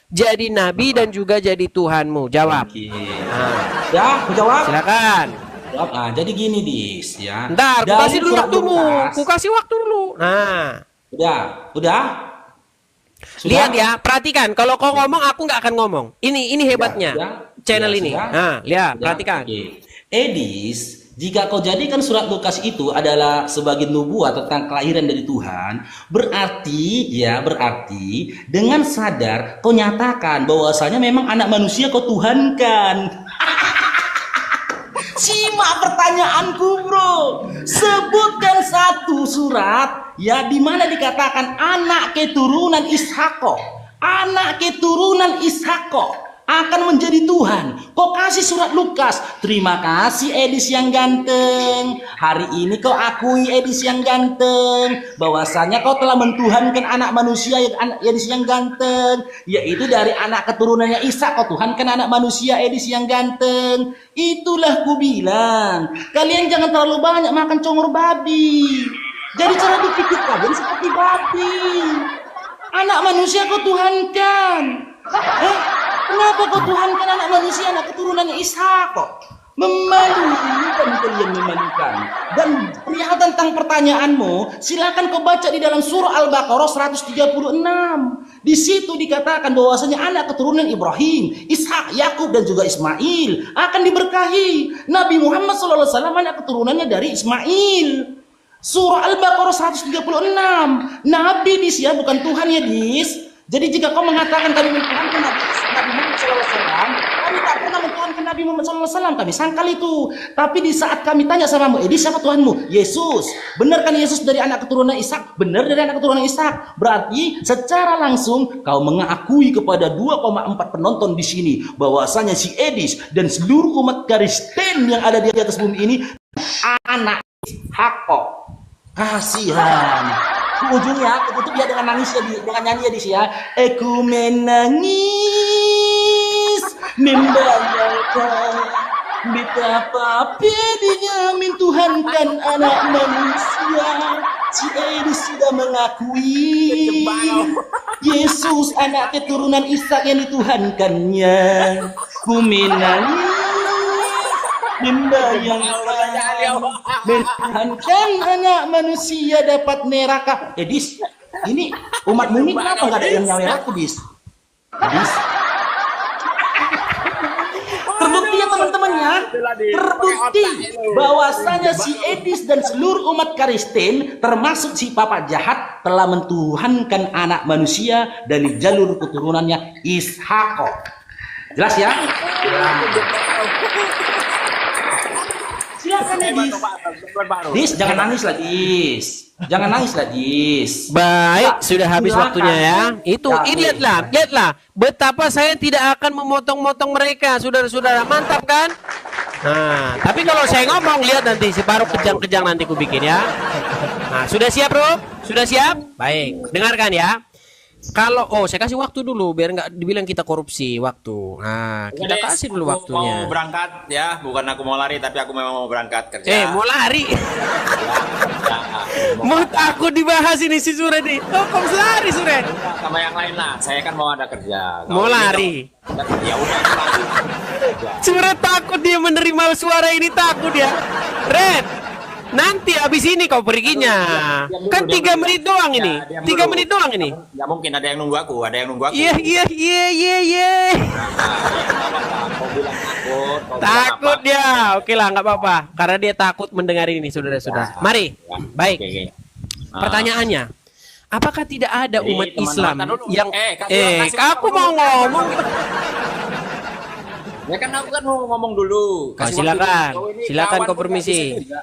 jadi nabi dan juga jadi Tuhanmu? Jawab. Oke. Nah, Ya, aku jawab. silakan. Jawab. Nah, jadi gini, Dis, ya. Ntar, ku Dari kasih dulu surat waktumu. Lukas. Ku kasih waktu dulu. Nah, Udah. Sudah? lihat ya, perhatikan. Kalau kau ngomong, aku nggak akan ngomong. Ini hebatnya Sudah. channel Ya, ini. sudah. Nah, lihat, Sudah. perhatikan. Oke. Edis, jika kau jadikan surat Lukas itu adalah sebagai nubuat tentang kelahiran dari Tuhan, berarti dengan sadar kau nyatakan bahwasanya memang anak manusia kau tuhankan. Simak pertanyaanku, bro. Sebutkan satu surat ya di mana dikatakan anak keturunan Ishako, anak keturunan Ishako akan menjadi Tuhan. Kau kasih surat Lukas. Terima kasih Edis yang ganteng. Hari ini kau akui Edis yang ganteng bahwasanya kau telah mentuhankan anak manusia Edis yang ganteng, yaitu dari anak keturunannya Ishak kau tuhankan anak manusia Edis yang ganteng. Itulah ku bilang, kalian jangan terlalu banyak makan congor babi. Jadi cara dipikir kalian seperti babi. Anak manusia kau tuhankan. Kenapa kau tuhankan anak manusia, anak keturunannya Ishak kok? Memalukan, kalian memalukan. Dan perihal tentang pertanyaanmu, silakan kau baca di dalam surah Al-Baqarah 136. Di situ dikatakan bahwasanya anak keturunan Ibrahim, Ishak, Yakub dan juga Ismail akan diberkahi. Nabi Muhammad SAW anak keturunannya dari Ismail. Surah Al-Baqarah 136. Nabi dis ya, bukan Tuhan ya dis. Jadi jika kau mengatakan kami mentuhankan Nabi Muhammad SAW, kami tak pernah mentuhankan Nabi Muhammad SAW. Kami sangkal itu. Tapi di saat kami tanya samamu, siapa Tuhanmu? Yesus. Benar kan Yesus dari anak keturunan Ishak? Benar dari anak keturunan Ishak. Berarti secara langsung kau mengakui kepada 2,4 penonton di sini bahwasanya si Edis dan seluruh umat Kristen yang ada di atas bumi ini anak Ishak. Kasihan. Ujungnya aku tutup ya dengan nangis ya, dengan nyanyi ya di ya. Aku menangis membayangkan betapa pedihnya mentuhankan anak manusia. Si Edis sudah mengakui Yesus anak keturunan Ishak yang dituhankannya. Ku menangis membayangkan mentuhankan anak manusia dapat neraka. Dis, ini umatmu ini kenapa nggak ada yang nyawer aku, Dis? Dis, terbukti ya teman-teman ya, terbukti bahwasanya si Edis dan seluruh umat Kristen termasuk si papa jahat telah mentuhankan anak manusia dari jalur keturunannya Ishak. Jelas ya? Silakan Dis, jangan nangis lah Dis. Jangan nangis lah Dis. Baik, sudah habis Silakan. waktunya ya. Itu, Ya, ini lihatlah betapa saya tidak akan memotong-motong mereka, saudara-saudara. Mantap kan? Nah, tapi kalau saya ngomong, lihat nanti separuh kejang-kejang nanti ku bikin ya. Nah, sudah siap, Bro? Sudah siap? Baik, dengarkan ya. Kalau saya kasih waktu dulu biar nggak dibilang kita korupsi waktu. Nah, kita Jadi, kasih dulu aku waktunya. mau berangkat ya, bukan aku mau lari tapi aku memang mau berangkat kerja. Mau lari. Ya, Mau takut dibahas ini si Suret nih. Oh, kok lari Suret? sama yang lain lah. Saya kan mau ada kerja. Mau lari. Ya udah aku lari. Suret takut dia menerima suara ini, takut ya. Red, nanti abis ini kau perginya. Kan 3 menit doang ini. 3 menit doang ini. Ya mungkin ada yang nunggu aku, ada yang nunggu aku. Iya. Kau bilang takut. Kau bilang Takut apa? dia. Oke lah, nggak apa-apa. Karena dia takut mendengar ini, saudara-saudara. Mari. Ya, Baik. oke. Pertanyaannya, apakah tidak ada Jadi, umat teman-teman, Islam tar dulu. yang Kasih aku waktu mau dulu. ngomong. Ya kan aku kan mau ngomong dulu. Kasih silakan. waktu dulu. Ini Silakan, kawan kau juga permisi. di sini juga.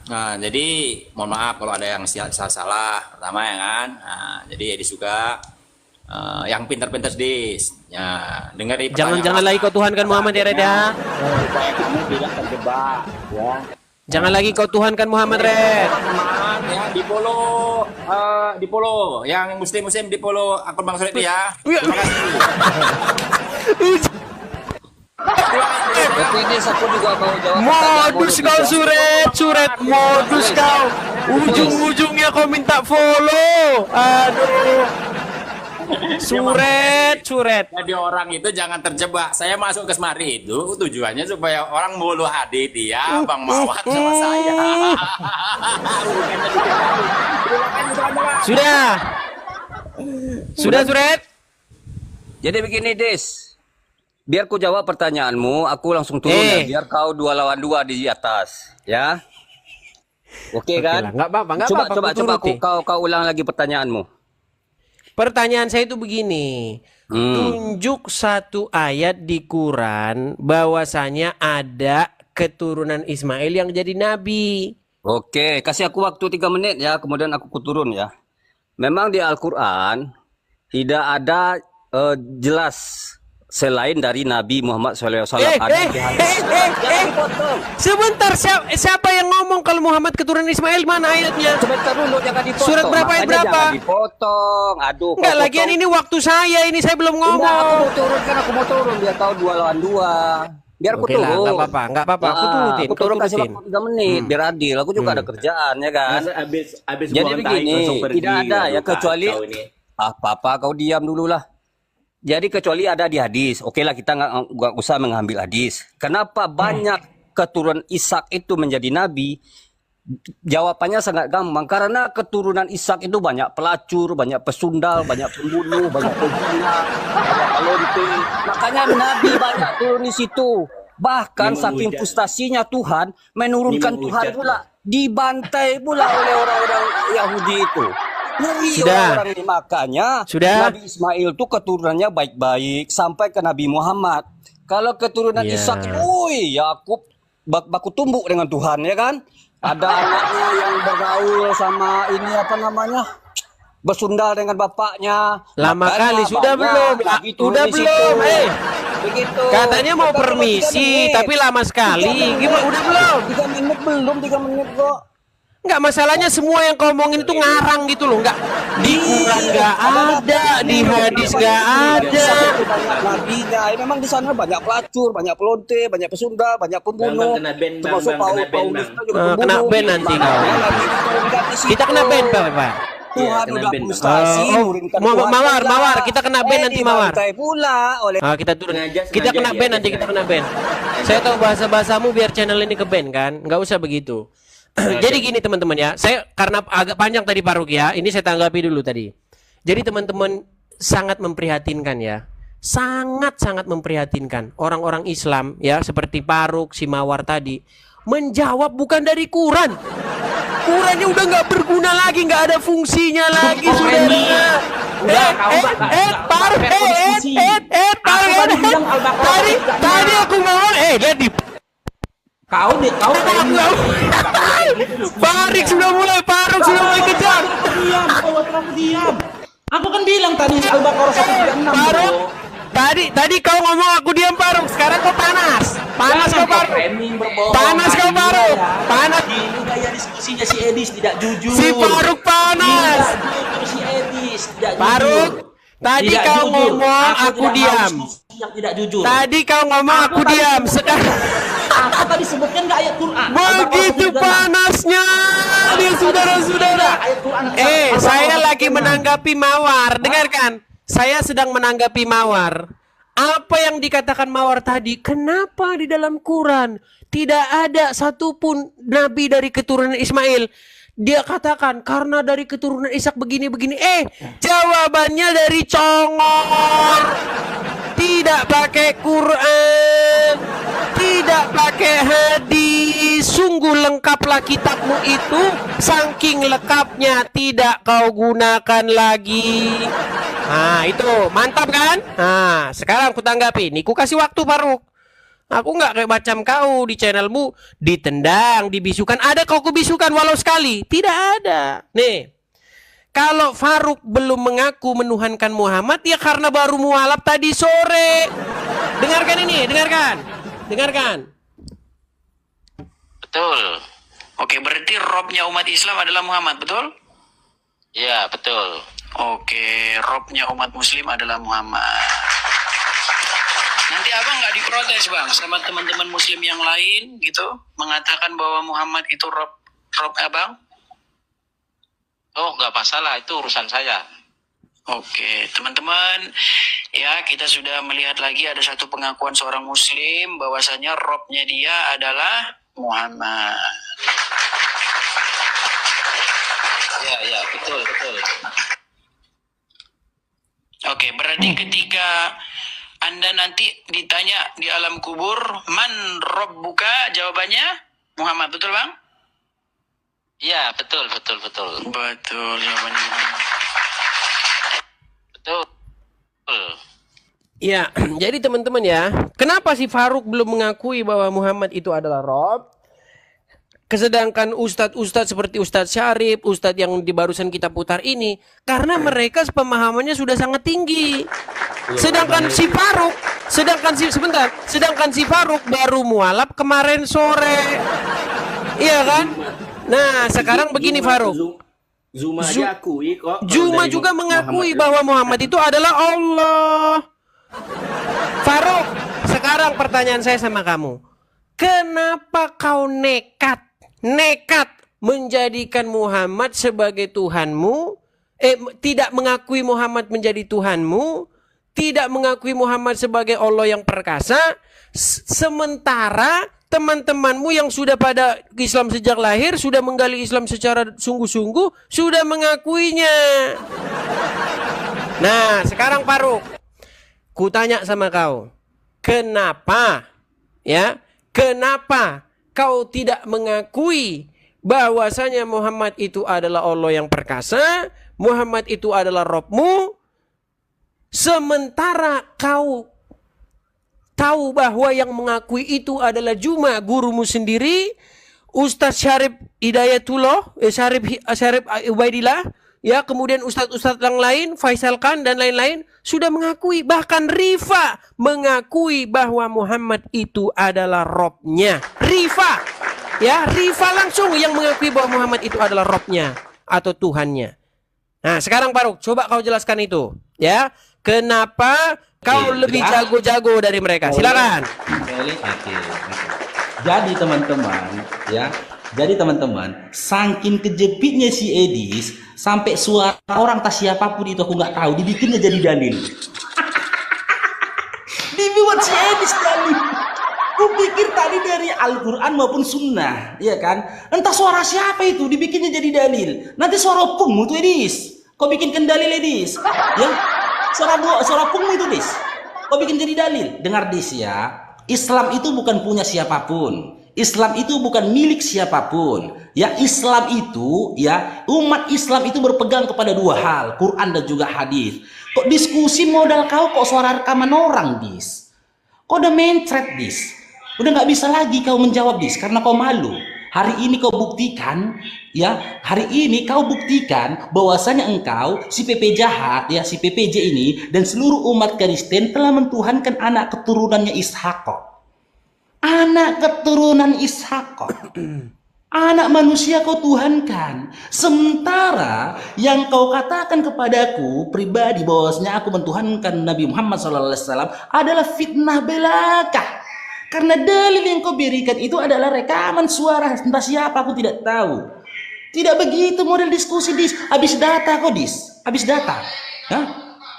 Nah, jadi mohon maaf kalau ada yang salah pertama ya kan. Nah, jadi Edis juga yang pintar-pintar Dis. Ya, dengar dari Jangan lagi kau tuhankan Muhammad ya, Red ya. Supaya kamu tidak terjebak ya. Jangan lagi kau tuhankan Muhammad, Red. Teman-teman ya di follow yang muslim di follow akun Bang Suret ya. Terima kasih. Tapi ini aku juga mau jawab. Modus kau Suret modus kau. Ujung-ujungnya kau minta follow. Aduh. Suret. Jadi orang itu jangan terjebak. Saya masuk ke semari itu tujuannya supaya orang mulu hadir dia, Bang Mawar sama saya. Sudah Suret. Jadi begini, Des. Biar ku jawab pertanyaanmu, aku langsung turun ya. Biar kau 2 lawan 2 di atas, ya. Oke kan? Enggak apa-apa, Coba kau ulang lagi pertanyaanmu. Pertanyaan saya itu begini. Tunjuk satu ayat di Quran bahwasanya ada keturunan Ismail yang jadi nabi. Oke, kasih aku waktu 3 menit ya, kemudian aku turun ya. Memang di Al-Qur'an tidak ada jelas selain dari Nabi Muhammad SAW. Sebentar, siapa yang ngomong kalau Muhammad keturunan Ismail? Mana ayatnya? Sebentar dulu, jangan dipotong. Surat berapa ayat berapa? Jangan dipotong. Aduh. Enggak, lagian ini waktu saya, ini saya belum ngomong. Enggak, aku mau turun biar kau 2 lawan 2. Biar aku turun. Enggak apa-apa. Aku turutin. Aku turun kasih waktu 3 menit biar adil. Aku juga ada kerjaan ya kan. Jadi begini, tidak ada ya kecuali apa-apa kau diam dulu lah. Jadi kecuali ada di hadis, oke lah kita nggak usah mengambil hadis. Kenapa banyak keturunan Ishak itu menjadi nabi? Jawabannya sangat gampang. Karena keturunan Ishak itu banyak pelacur, banyak pesundal, banyak pembunuh, banyak pezina, banyak pelonte. Makanya nabi banyak turun di situ. Bahkan saking frustasinya Tuhan menurunkan Tuhan pula, dibantai pula oleh orang-orang Yahudi itu. Orang ini makanya Nabi Ismail itu keturunannya baik-baik sampai ke Nabi Muhammad. Kalau keturunan Ishak, Yakub baku tumbuk dengan Tuhan ya kan. Ada anaknya yang bergaul sama ini apa namanya, bersundal dengan bapaknya. Lama kali sudah belum? Udah belum? Begitu. Katanya mau permisi, tapi lama sekali. Gimana? Udah belum? 3 menit kok. Enggak, masalahnya semua yang kau omongin itu ngarang gitu loh. Enggak, di Quran enggak ada, di hadis enggak ada. Nabinya, memang di sana banyak pelacur, banyak pelonte, banyak pesundal, banyak pembunuh. Termasuk Paulus juga kena ban nanti kau. Kita kena ban, Pak. Tuhan udah frustasi, Mawar, kita kena ban nanti Mawar. Pula oleh kita turun. Kita kena ban nanti, kita kena ban. Saya tahu bahasa-bahasamu biar channel ini ke ban kan. Enggak usah begitu. Jadi gini teman-teman ya, saya karena agak panjang tadi Pak Ruk ya, ini saya tanggapi dulu tadi. Jadi teman-teman sangat memprihatinkan ya, sangat memprihatinkan orang-orang Islam ya seperti Pak Ruk, si Mawar tadi menjawab bukan dari Quran. Qurannya udah nggak berguna lagi, nggak ada fungsinya lagi saudara. Tadi aku ngomong, lihat di Kau Farik sudah mulai, Faruk sudah mulai kejar. Diam. Aku kan bilang tadi Al-Baqarah 136. Faruk, tadi kau ngomong aku diam Faruk, sekarang kau panas kau Faruk. Panas kau Faruk. Panas. Ini gaya diskusinya si Edis tidak jujur. Si Faruk panas. Si Edis tidak jujur. Faruk, tadi kau ngomong aku diam. Yang tidak jujur. Tadi kau ngomong aku diam. Sekarang aku tadi sebutkan enggak ayat Quran. Begitu panasnya dia saudara-saudara. Saya lagi menanggapi Mawar. Dengarkan. Saya sedang menanggapi Mawar. Apa yang dikatakan Mawar tadi? Kenapa di dalam Quran tidak ada satupun nabi dari keturunan Ismail? Dia katakan karena dari keturunan Ishak begini-begini. Jawabannya dari congor. Tidak pakai Quran, tidak pakai hadis. Sungguh lengkaplah kitabmu itu, saking lengkapnya tidak kau gunakan lagi. Nah itu mantap kan? Nah sekarang aku tanggapi. Nih ku kasih waktu Faruk. Aku nggak kayak macam kau di channelmu ditendang, dibisukan. Ada kau kubisukan walau sekali? Tidak ada. Nih. Kalau Faruk belum mengaku menuhankan Muhammad ya karena baru mualaf tadi sore. Dengarkan ini, dengarkan. Betul. Oke, berarti Robnya umat Islam adalah Muhammad, betul? Ya, betul. Oke, Robnya umat Muslim adalah Muhammad. Nanti abang nggak diprotes bang sama teman-teman Muslim yang lain gitu, mengatakan bahwa Muhammad itu Rob abang? Oh, nggak masalah, itu urusan saya. Oke, teman-teman, ya kita sudah melihat lagi ada satu pengakuan seorang muslim bahwasanya robnya dia adalah Muhammad. Ya, betul. Oke, berarti ketika Anda nanti ditanya di alam kubur, man robbuka, jawabannya Muhammad, betul Bang? Ya, betul. Betul, jawabannya Muhammad. Betul. Ya, jadi teman-teman ya, kenapa si Faruk belum mengakui bahwa Muhammad itu adalah Rob? Kesedangkan ustadz-ustadz seperti Ustadz Syarif, ustadz yang di barusan kita putar ini, karena mereka pemahamannya sudah sangat tinggi. Sedangkan si Faruk baru mualaf kemarin sore. Iya kan? Nah, sekarang begini Faruk. Zuma aja akui kok. Zuma juga mengakui bahwa Muhammad itu adalah Allah. Faruk, sekarang pertanyaan saya sama kamu. Kenapa kau nekat menjadikan Muhammad sebagai Tuhanmu? Tidak mengakui Muhammad menjadi Tuhanmu, tidak mengakui Muhammad sebagai Allah yang perkasa, sementara teman-temanmu yang sudah pada Islam sejak lahir, sudah menggali Islam secara sungguh-sungguh, sudah mengakuinya. Nah, sekarang Faruk, ku tanya sama kau, kenapa kau tidak mengakui bahwasanya Muhammad itu adalah Allah yang perkasa, Muhammad itu adalah Robmu, sementara kau tahu bahwa yang mengakui itu adalah Zuma, gurumu sendiri, Ustadz Syarif Hidayatullah, Syarif Ubaidillah, ya, kemudian ustadz-ustadz yang lain, Faisal Khan dan lain-lain sudah mengakui, bahkan Rifa mengakui bahwa Muhammad itu adalah Robnya. Rifa langsung yang mengakui bahwa Muhammad itu adalah Robnya atau Tuhannya. Nah, sekarang Faruk, coba kau jelaskan itu, ya. Kenapa kau lebih jago-jago dari mereka? Silakan. Jadi teman-teman, saking kejepitnya si Edis, sampai suara orang tak siapapun itu aku nggak tahu, dibikinnya jadi dalil. Dibuat si Edis dalil. Ku pikir tadi dari Al-Quran maupun Sunnah, ya kan? Entah suara siapa itu, dibikinnya jadi dalil. Nanti suara opungmu tuh Edis, kau bikinkan dalil Edis, ya? Suara opungmu itu Edis, kau bikin jadi dalil. Dengar Dis ya, Islam itu bukan punya siapapun. Islam itu bukan milik siapapun. Ya, Islam itu, ya, umat Islam itu berpegang kepada dua hal, Quran dan juga hadis. Kok diskusi modal kau kok suara rekaman orang, Dis? Kok udah mencret, Dis? Udah nggak bisa lagi kau menjawab, Dis, karena kau malu. Hari ini kau buktikan, ya, hari ini kau buktikan bahwasanya engkau, si PP jahat, ya, si PPJ ini dan seluruh umat Kristen telah mentuhankan anak keturunannya Ishak. Anak keturunan Ishak, anak manusia kau tuhankan. Sementara yang kau katakan kepadaku pribadi bahwasanya aku mentuhankan Nabi Muhammad SAW adalah fitnah belaka. Karena dalil yang kau berikan itu adalah rekaman suara entah siapa aku tidak tahu. Tidak begitu model diskusi, Dis. Habis data kok, Dis. Habis data. Hah?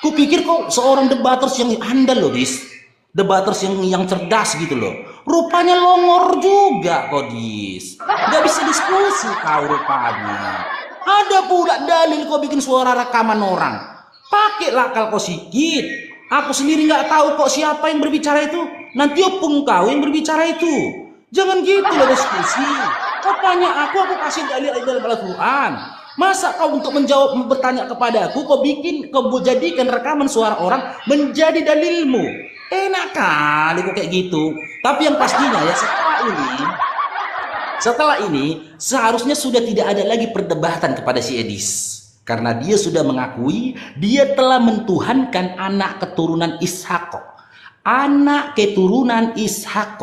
Kupikir kau seorang debaters yang handal loh, Dis. Debaters yang cerdas gitu loh. Rupanya longor juga kok, Dis. Gak bisa diskusi kau rupanya. Ada pula dalil kau bikin suara rekaman orang. Pakailah akal kau sedikit. Aku sendiri nggak tahu kok siapa yang berbicara itu. Nanti opung kau yang berbicara itu. Jangan gitu loh diskusi. Kau tanya aku kasih dalil dalam Al-Quran. Masa kau untuk bertanya kepada aku, kau jadikan rekaman suara orang menjadi dalilmu. Enak kali kok kayak gitu. Tapi yang pastinya ya setelah ini seharusnya sudah tidak ada lagi perdebatan kepada si Edis. Karena dia sudah mengakui dia telah mentuhankan anak keturunan Ishak. Anak keturunan Ishak.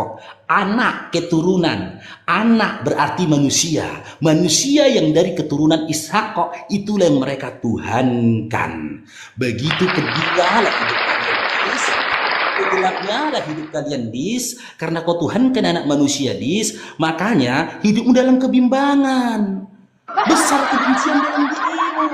Anak keturunan. Anak berarti manusia. Manusia yang dari keturunan Ishak itulah yang mereka tuhankan. Begitu kedilapnya hidup kalian, Dis. Karena kau tuhankan anak manusia, Dis. Makanya hidupmu dalam kebimbangan. Besar kebencian dalam dirimu.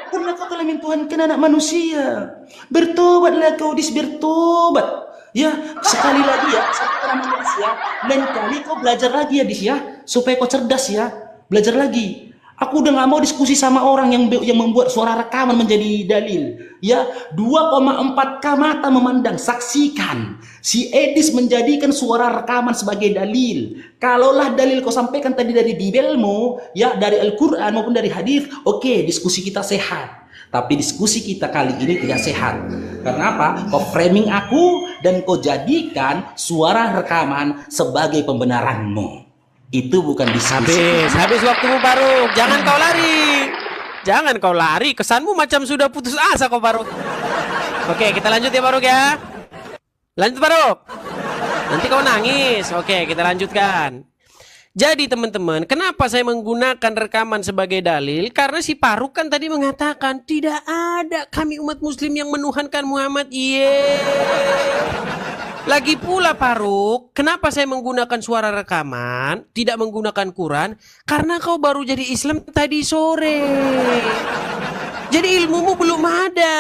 Karena kau telah mentuhankan anak manusia. Bertobatlah kau bertobat. Ya, sekali lagi ya, satu anak manusia. Lain kali kau belajar lagi ya ya, supaya kau cerdas ya. Belajar lagi. Aku udah nggak mau diskusi sama orang yang membuat suara rekaman menjadi dalil. Ya, 2,4K mata memandang, saksikan. Si Edis menjadikan suara rekaman sebagai dalil. Kalaulah dalil kau sampaikan tadi dari Bibelmu, ya dari Al-Quran maupun dari hadis, oke, diskusi kita sehat. Tapi diskusi kita kali ini tidak sehat. Karena apa? Kau framing aku dan kau jadikan suara rekaman sebagai pembenaranmu. Itu bukan diskusi. Habis waktumu Faruk. Jangan kau lari. Jangan kau lari. Kesanmu macam sudah putus asa kau Faruk. Oke, kita lanjut ya Faruk ya. Lanjut Faruk. Nanti kau nangis. Oke, kita lanjutkan. Jadi teman-teman, kenapa saya menggunakan rekaman sebagai dalil? Karena si Faruk kan tadi mengatakan tidak ada kami umat muslim yang menuhankan Muhammad. Lagi pula Faruk, kenapa saya menggunakan suara rekaman, tidak menggunakan Quran? Karena kau baru jadi Islam tadi sore. Jadi ilmumu belum ada.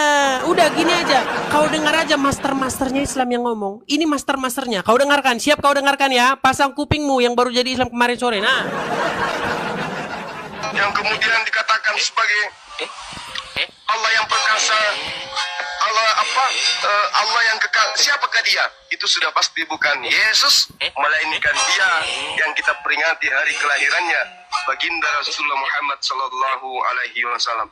Udah gini aja, kau dengar aja master-masternya Islam yang ngomong. Ini master-masternya, kau dengarkan. Siap kau dengarkan ya. Pasang kupingmu yang baru jadi Islam kemarin sore. Nah, yang kemudian dikatakan sebagai Allah yang perkasa, Allah yang kekal. Siapakah dia? Itu sudah pasti bukan Yesus, melainkan dia yang kita peringati hari kelahirannya, baginda Rasulullah Muhammad sallallahu alaihi wasallam.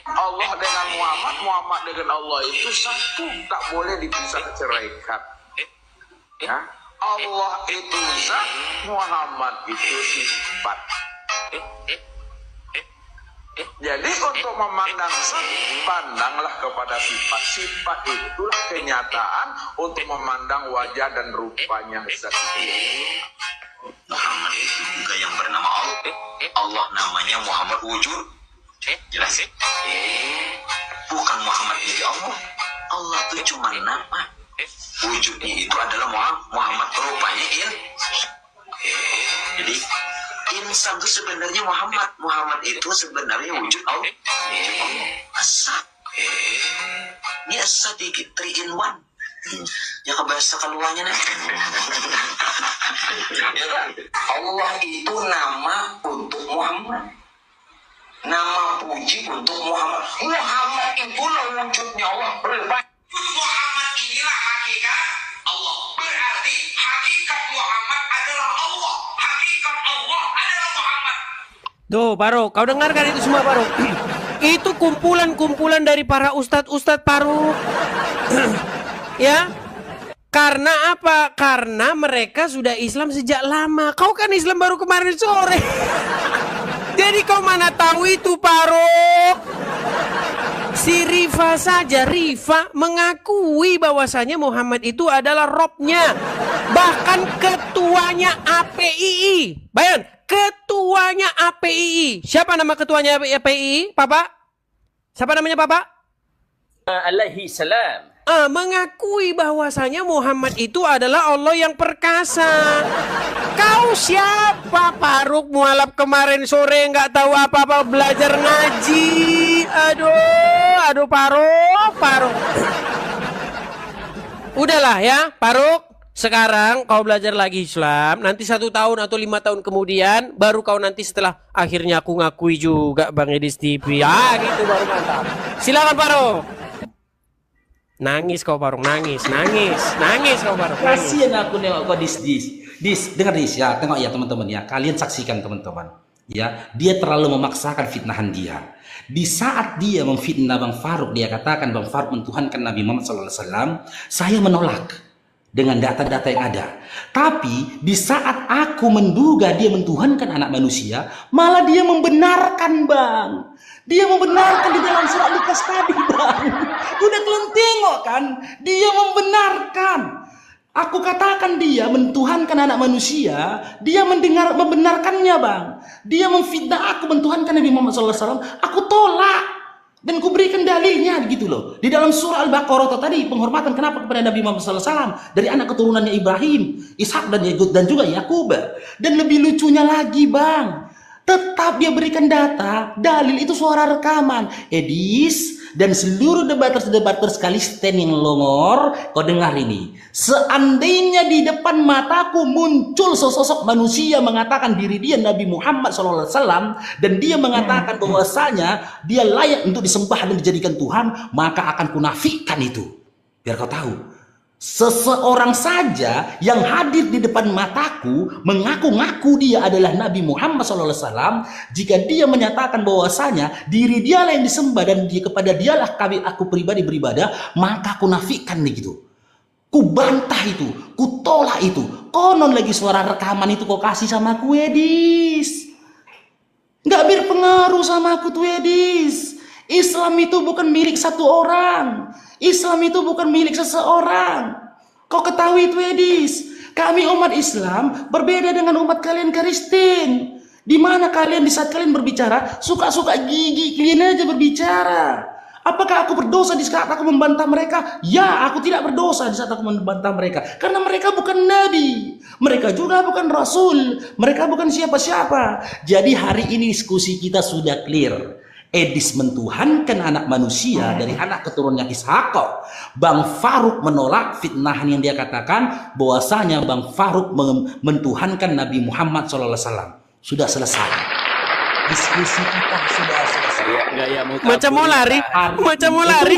Allah dengan Muhammad, Muhammad dengan Allah itu satu, tak boleh dipisah ceraikan. Ya, Allah itu zat, Muhammad itu sifat. Jadi untuk memandang zat, pandanglah kepada sifat. Sifat itulah kenyataan untuk memandang wajah dan rupanya zat. Muhammad itu juga yang bernama Allah. Allah namanya Muhammad wujud. Jelas sih? Bukan Muhammad jadi Allah. Allah itu cuma nama. Wujudnya itu adalah Muhammad, rupanya Jadi insan itu sebenarnya Muhammad. Muhammad itu sebenarnya wujud Allah. Asal. Ini asal dikit 3 in 1. Ya kebahasa keluarnya nih. Allah itu nama untuk Muhammad. Nama puji untuk Muhammad. Muhammad itulah wujudnya Allah. Muhammad inilah hakikat Allah. Berarti hakikat Muhammad adalah Allah. Hakikat Allah adalah Muhammad. tuh Faruk, kau dengarkan itu semua Faruk. Itu kumpulan-kumpulan dari para ustadz-ustadz Faruk. Ya. Karena apa? Karena mereka sudah Islam sejak lama. Kau kan Islam baru kemarin sore. Jadi kau mana tahu itu Faruk? Si Rifa saja, Rifa mengakui bahwasanya Muhammad itu adalah Robnya. Bahkan ketuanya APII. Bayan, ketuanya APII. Siapa nama ketuanya APII, Papa? Siapa namanya Papa? Alaihi salam. Mengakui bahwasanya Muhammad itu adalah Allah yang perkasa. Kau siapa Faruk mualaf kemarin sore nggak tahu apa-apa belajar ngaji. Aduh Faruk. Udahlah ya Faruk. Sekarang kau belajar lagi Islam. Nanti 1 tahun atau 5 tahun kemudian baru kau nanti setelah akhirnya aku ngakui juga Bang Edis TV. Gitu baru mantap. Silakan Faruk. Nangis kau Faruk, nangis kau Faruk. Kasihan aku nengok kau dengar ya, tengok ya teman-teman ya, kalian saksikan teman-teman ya, dia terlalu memaksakan fitnahan dia. Di saat dia memfitnah Bang Faruk, dia katakan Bang Faruk mentuhankan Nabi Muhammad SAW, saya menolak dengan data-data yang ada. Tapi di saat aku menduga dia mentuhankan anak manusia, malah dia membenarkan Bang. Dia membenarkan di dalam surat Lukas tadi Bang. Udah kalian tengok kan? Dia membenarkan. Aku katakan dia mentuhankan anak manusia, dia membenarkannya Bang. Dia memfitnah aku mentuhankan Nabi Muhammad SAW, aku tolak. Dan ku berikan dalilnya gitu loh. Di dalam surah Al-Baqarah tadi, penghormatan kenapa kepada Nabi Muhammad SAW dari anak keturunannya Ibrahim, Ishak dan juga Yakub. Dan lebih lucunya lagi Bang, Tetap dia berikan data, dalil itu suara rekaman. Edis dan seluruh debaters sekali stand yang longor, kau dengar ini. Seandainya di depan mataku muncul sesosok manusia mengatakan diri dia Nabi Muhammad SAW dan dia mengatakan bahwasanya dia layak untuk disembah dan dijadikan Tuhan, maka akan kunafikan itu. Biar kau tahu. Seseorang saja yang hadir di depan mataku mengaku-ngaku dia adalah Nabi Muhammad SAW, jika dia menyatakan bahwasanya diri dialah yang disembah dan dia kepada dialah aku pribadi beribadah, maka aku nafikan nih gitu. Ku bantah itu, ku tolak itu. Konon lagi suara rekaman itu kau kasih sama aku, Edis. Nggak berpengaruh sama aku tuh, Edis. Islam itu bukan milik satu orang. Islam itu bukan milik seseorang. Kau ketahui itu, Edis. Kami umat Islam berbeda dengan umat kalian Kristen. Di mana kalian di saat kalian berbicara suka-suka gigi kalian aja berbicara. Apakah aku berdosa di saat aku membantah mereka? Ya, aku tidak berdosa di saat aku membantah mereka. Karena mereka bukan nabi. Mereka juga bukan rasul. Mereka bukan siapa-siapa. Jadi hari ini diskusi kita sudah clear. Edis mentuhankan anak manusia dari anak keturunannya Ishak. Bang Faruk menolak fitnahan yang dia katakan bahwasanya Bang Faruk mentuhankan Nabi Muhammad SAW. Sudah selesai. Diskusi kita sudah selesai. Macam mau lari, macam mau lari,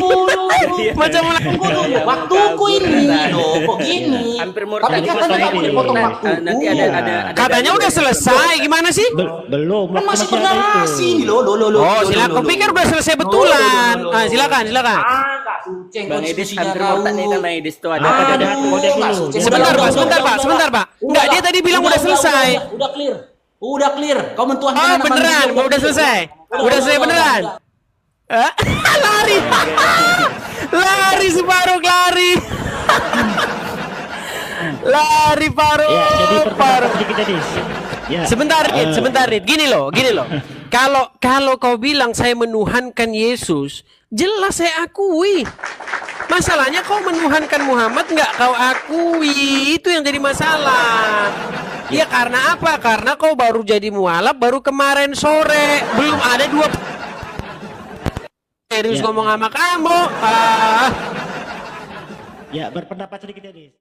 macam mau lari. Waktuku ini loh, kok gini? Tapi katanya kamu dipotong waktuku. Nanti ada Katanya udah selesai, gimana sih? Belum. Kan masih bernarasi ini loh. Oh, silakan. Kau pikir udah selesai betulan? Ah, silakan. Enggak suceng Bang Edis diskusinya hampir kau. murtad nih sama Edis tuh ada. Sebentar Pak. Enggak, dia tadi bilang udah selesai. Udah clear. Kau mentuhankan Oh, anak beneran, manusia. udah selesai. Udah selesai beneran. Lari. Lari si Faruk, lari. Lari Faruk. Ya, jadi Faruk. sedikit tadi. Ya. Sebentar, Rit. Gini loh. Kalau kau bilang saya menuhankan Yesus, jelas saya akui. Masalahnya kau menuhankan Muhammad nggak kau akui, itu yang jadi masalah. Ya karena apa? Karena kau baru jadi mualaf baru kemarin sore, belum ada dua. Serius ngomong sama kamu. Ya, berpendapat sedikit tadi.